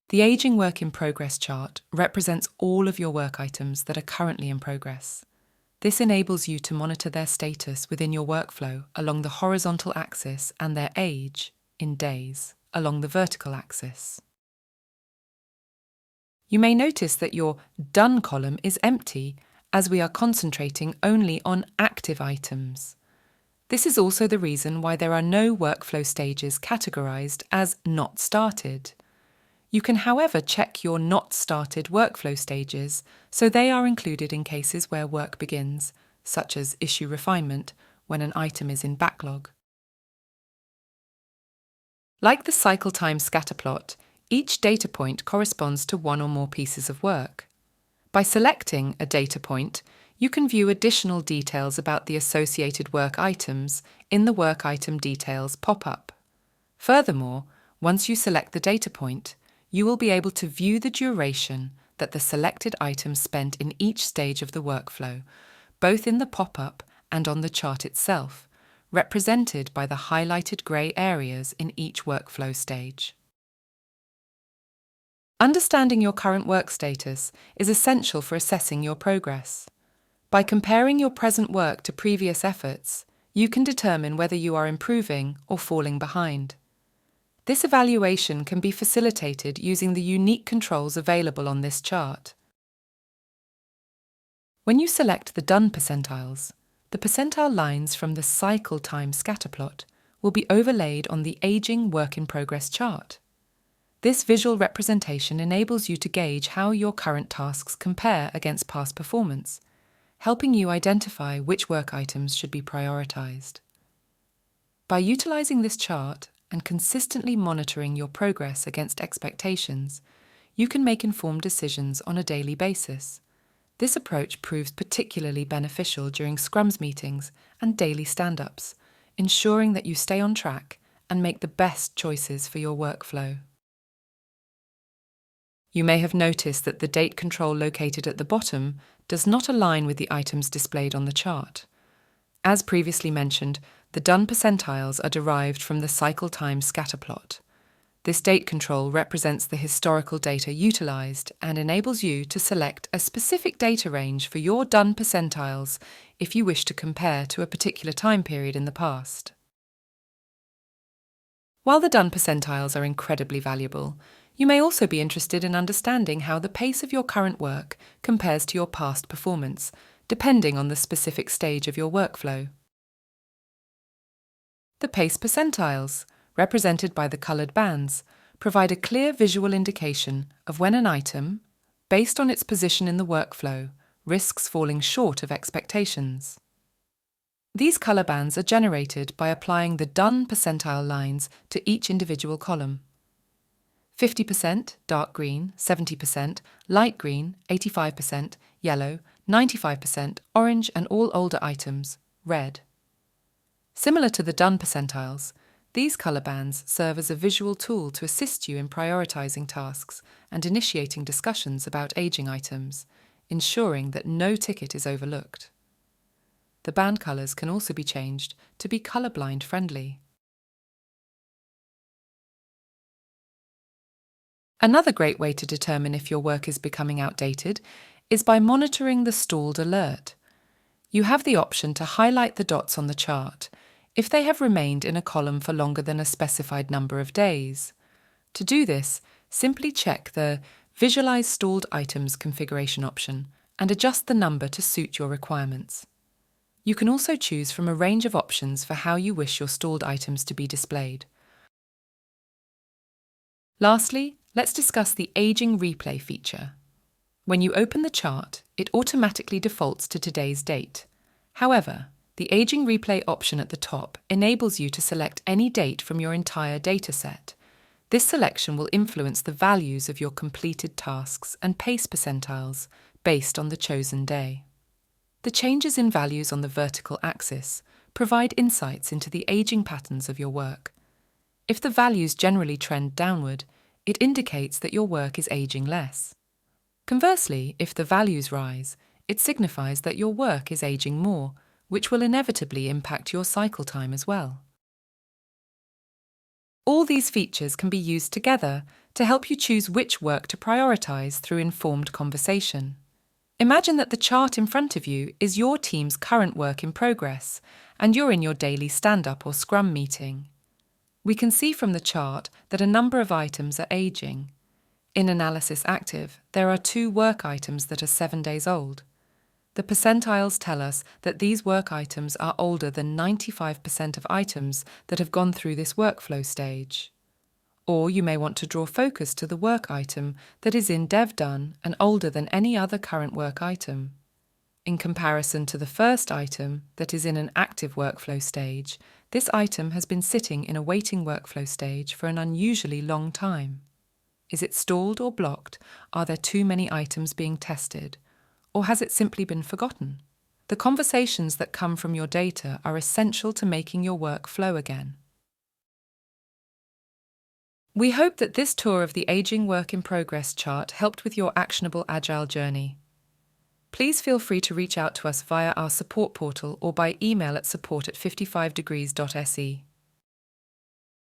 The Aging Work in Progress chart represents all of your work items that are currently in progress. This enables you to monitor their status within your workflow along the horizontal axis and their age, in days, along the vertical axis. You may notice that your Done column is empty as we are concentrating only on active items. This is also the reason why there are no workflow stages categorized as Not Started. You can, however, check your Not Started workflow stages so they are included in cases where work begins, such as issue refinement, when an item is in backlog. Like the cycle time scatter plot, each data point corresponds to one or more pieces of work. By selecting a data point, you can view additional details about the associated work items in the Work Item Details pop-up. Furthermore, once you select the data point, you will be able to view the duration that the selected item spent in each stage of the workflow, both in the pop-up and on the chart itself, represented by the highlighted grey areas in each workflow stage. Understanding your current work status is essential for assessing your progress. By comparing your present work to previous efforts, you can determine whether you are improving or falling behind. This evaluation can be facilitated using the unique controls available on this chart. When you select the Done percentiles, the percentile lines from the cycle time scatter plot will be overlaid on the Aging Work in Progress chart. This visual representation enables you to gauge how your current tasks compare against past performance, helping you identify which work items should be prioritized. By utilizing this chart and consistently monitoring your progress against expectations, you can make informed decisions on a daily basis. This approach proves particularly beneficial during Scrums meetings and daily stand-ups, ensuring that you stay on track and make the best choices for your workflow. You may have noticed that the date control located at the bottom does not align with the items displayed on the chart. As previously mentioned, the Done percentiles are derived from the cycle time scatter plot. This date control represents the historical data utilized and enables you to select a specific data range for your Done percentiles if you wish to compare to a particular time period in the past. While the Done percentiles are incredibly valuable, you may also be interested in understanding how the pace of your current work compares to your past performance, depending on the specific stage of your workflow. The pace percentiles, represented by the coloured bands, provide a clear visual indication of when an item, based on its position in the workflow, risks falling short of expectations. These colour bands are generated by applying the Done percentile lines to each individual column. 50% dark green, 70% light green, 85% yellow, 95% orange, and all older items red. Similar to the Done percentiles, these colour bands serve as a visual tool to assist you in prioritising tasks and initiating discussions about ageing items, ensuring that no ticket is overlooked. The band colours can also be changed to be colourblind friendly. Another great way to determine if your work is becoming outdated is by monitoring the stalled alert. You have the option to highlight the dots on the chart if they have remained in a column for longer than a specified number of days. To do this, simply check the Visualize Stalled Items configuration option and adjust the number to suit your requirements. You can also choose from a range of options for how you wish your stalled items to be displayed. Lastly, let's discuss the Aging Replay feature. When you open the chart, it automatically defaults to today's date. However, the Aging Replay option at the top enables you to select any date from your entire dataset. This selection will influence the values of your completed tasks and pace percentiles based on the chosen day. The changes in values on the vertical axis provide insights into the aging patterns of your work. If the values generally trend downward, it indicates that your work is aging less. Conversely, if the values rise, it signifies that your work is aging more, which will inevitably impact your cycle time as well. All these features can be used together to help you choose which work to prioritize through informed conversation. Imagine that the chart in front of you is your team's current work in progress, and you're in your daily stand-up or scrum meeting. We can see from the chart that a number of items are aging. In Analysis Active, there are 2 work items that are 7 days old. The percentiles tell us that these work items are older than 95% of items that have gone through this workflow stage. Or you may want to draw focus to the work item that is in Dev Done and older than any other current work item. In comparison to the first item that is in an active workflow stage, this item has been sitting in a waiting workflow stage for an unusually long time. Is it stalled or blocked? Are there too many items being tested? Or has it simply been forgotten? The conversations that come from your data are essential to making your work flow again. We hope that this tour of the Aging Work in Progress chart helped with your actionable Agile journey. Please feel free to reach out to us via our support portal or by email at support@55degrees.se.